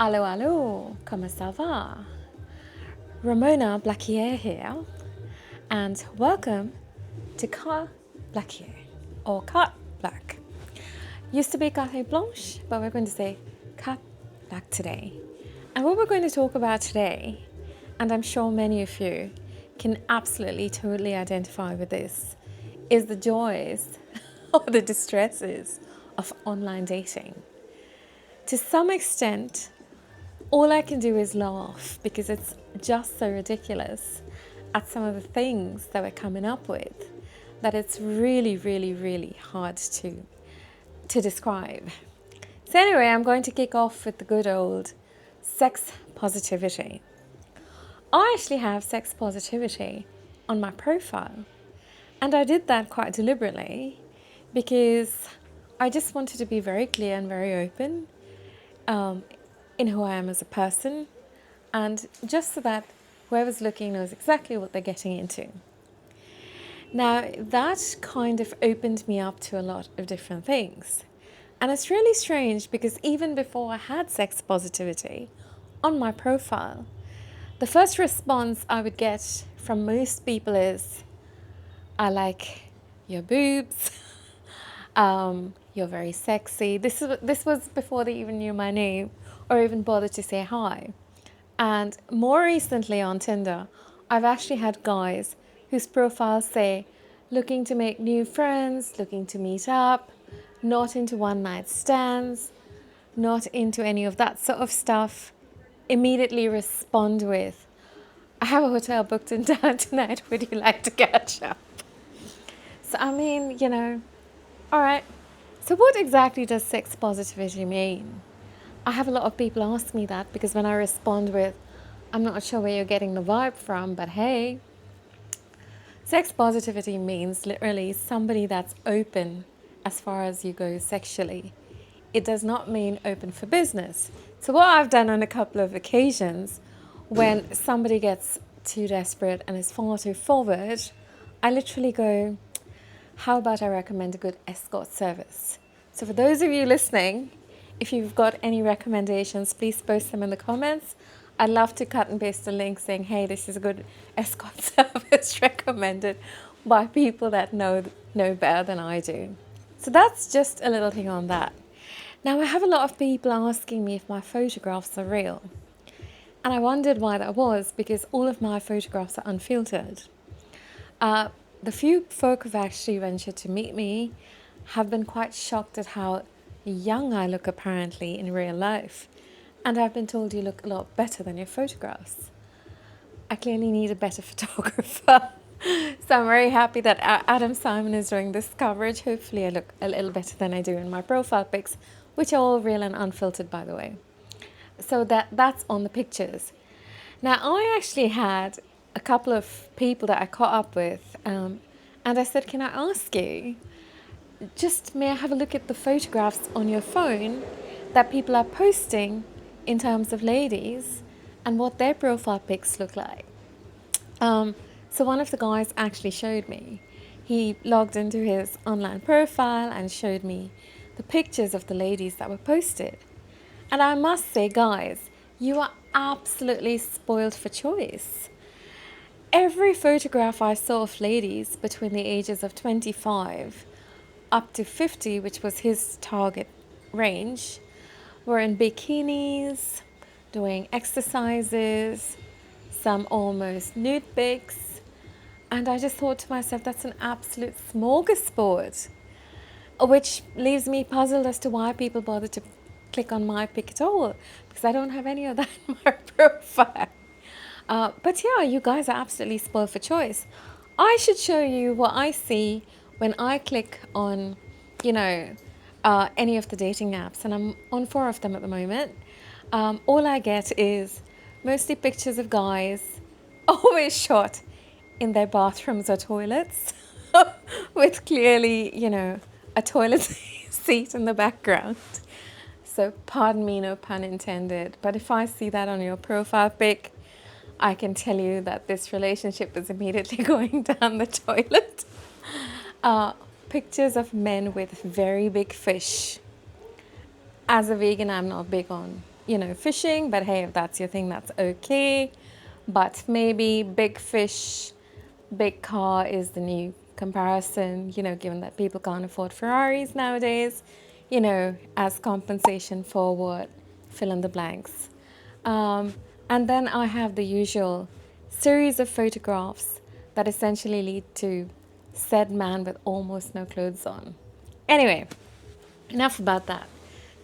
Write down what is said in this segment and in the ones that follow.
Allo, allo, come ça va? Ramona Blaquiere here, and welcome to Carte Blaq or Carte Blaq. Used to be Carte Blanche, but we're going to say Carte Blaq today. And what we're going to talk about today, and I'm sure many of you can absolutely totally identify with this, is the joys or the distresses of online dating. To some extent, all I can do is laugh because it's just so ridiculous at some of the things that we're coming up with that it's really, really, really hard to describe. So anyway, I'm going to kick off with the good old sex positivity. I actually have sex positivity on my profile, and I did that quite deliberately because I just wanted to be very clear and very open in who I am as a person, and just so that whoever's looking knows exactly what they're getting into. Now, that kind of opened me up to a lot of different things. And it's really strange because even before I had sex positivity on my profile, the first response I would get from most people is, I like your boobs, you're very sexy. This was before they even knew my name or even bothered to say hi. And more recently on Tinder, I've actually had guys whose profiles say, looking to make new friends, looking to meet up, not into one night stands, not into any of that sort of stuff, immediately respond with, I have a hotel booked in town tonight, would you like to catch up? So I mean, all right. So what exactly does sex positivity mean? I have a lot of people ask me that because when I respond with, I'm not sure where you're getting the vibe from, but hey, sex positivity means literally somebody that's open as far as you go sexually. It does not mean open for business. So what I've done on a couple of occasions when somebody gets too desperate and is far too forward, I literally go, how about I recommend a good escort service? So for those of you listening, if you've got any recommendations, please post them in the comments. I'd love to cut and paste a link saying, hey, this is a good escort service recommended by people that know better than I do. So that's just a little thing on that. Now, I have a lot of people asking me if my photographs are real. And I wondered why that was, because all of my photographs are unfiltered. The few folk who've actually ventured to meet me have been quite shocked at how young I look apparently in real life. And I've been told you look a lot better than your photographs. I clearly need a better photographer. So I'm very happy that Adam Simon is doing this coverage. Hopefully I look a little better than I do in my profile pics, which are all real and unfiltered, by the way. So that's on the pictures. Now, I actually had a couple of people that I caught up with, and I said, can I ask you, just may I have a look at the photographs on your phone that people are posting in terms of ladies and what their profile pics look like? So one of the guys actually showed me. He logged into his online profile and showed me the pictures of the ladies that were posted. And I must say, guys, you are absolutely spoiled for choice. Every photograph I saw of ladies between the ages of 25 up to 50, which was his target range, were in bikinis, doing exercises, some almost nude pics. And I just thought to myself, that's an absolute smorgasbord, which leaves me puzzled as to why people bother to click on my pic at all, because I don't have any of that in my profile. But yeah, you guys are absolutely spoiled for choice. I should show you what I see when I click on, any of the dating apps, and I'm on 4 of them at the moment. All I get is mostly pictures of guys, always shot in their bathrooms or toilets, with clearly, a toilet seat in the background. So pardon me, no pun intended. But if I see that on your profile pic, I can tell you that this relationship is immediately going down the toilet. Pictures of men with very big fish. As a vegan, I'm not big on, fishing, but hey, if that's your thing, that's okay. But maybe big fish, big car is the new comparison, given that people can't afford Ferraris nowadays, as compensation for what, fill in the blanks. And then I have the usual series of photographs that essentially lead to said man with almost no clothes on. Anyway, enough about that.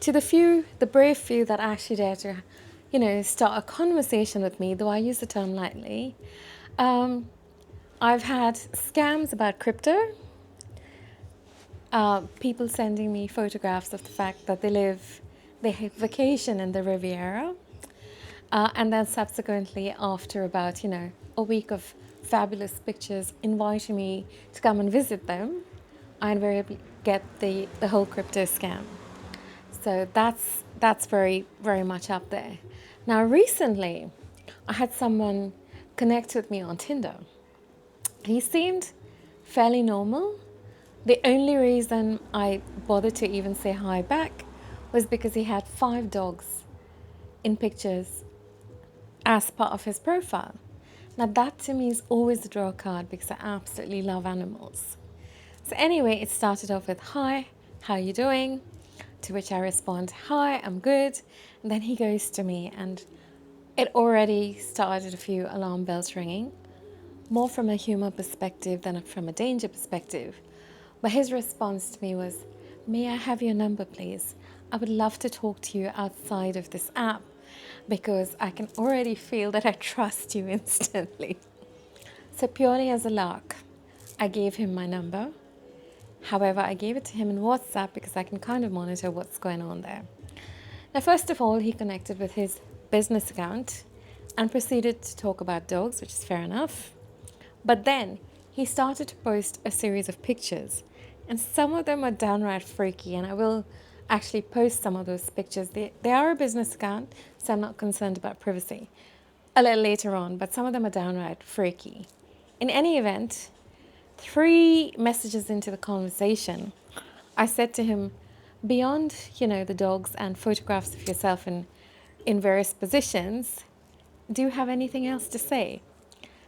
To the brave few that actually dare to, start a conversation with me, though I use the term lightly, I've had scams about crypto, people sending me photographs of the fact that they vacation in the Riviera, and then subsequently after about, a week of fabulous pictures inviting me to come and visit them, I invariably get the whole crypto scam. So that's very, very much up there. Now, recently, I had someone connect with me on Tinder. He seemed fairly normal. The only reason I bothered to even say hi back was because he had 5 dogs in pictures as part of his profile. Now, that to me is always a draw card because I absolutely love animals. So anyway, it started off with, "Hi, how are you doing?" To which I respond, "Hi, I'm good." And then he goes to me, and it already started a few alarm bells ringing, more from a humor perspective than from a danger perspective. But his response to me was, "May I have your number, please? I would love to talk to you outside of this app because I can already feel that I trust you instantly." So purely as a lark, I gave him my number. However, I gave it to him in WhatsApp because I can kind of monitor what's going on there. Now, first of all, he connected with his business account and proceeded to talk about dogs, which is fair enough. But then he started to post a series of pictures, and some of them are downright freaky, and I will actually post some of those pictures. They are a business account, so I'm not concerned about privacy a little later on, but some of them are downright freaky. In any event, 3 messages into the conversation, I said to him, beyond, the dogs and photographs of yourself in various positions, do you have anything else to say?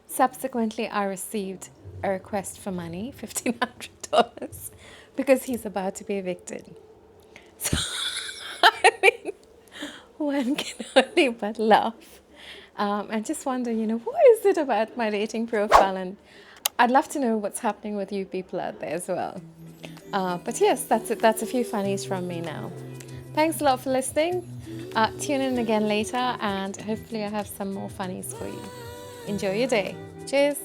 Subsequently, I received a request for money, $1,500, because he's about to be evicted. So, I mean, one can only but laugh. And just wonder, what is it about my dating profile? And I'd love to know what's happening with you people out there as well. But yes, that's it. That's a few funnies from me now. Thanks a lot for listening. Tune in again later, and hopefully I have some more funnies for you. Enjoy your day. Cheers.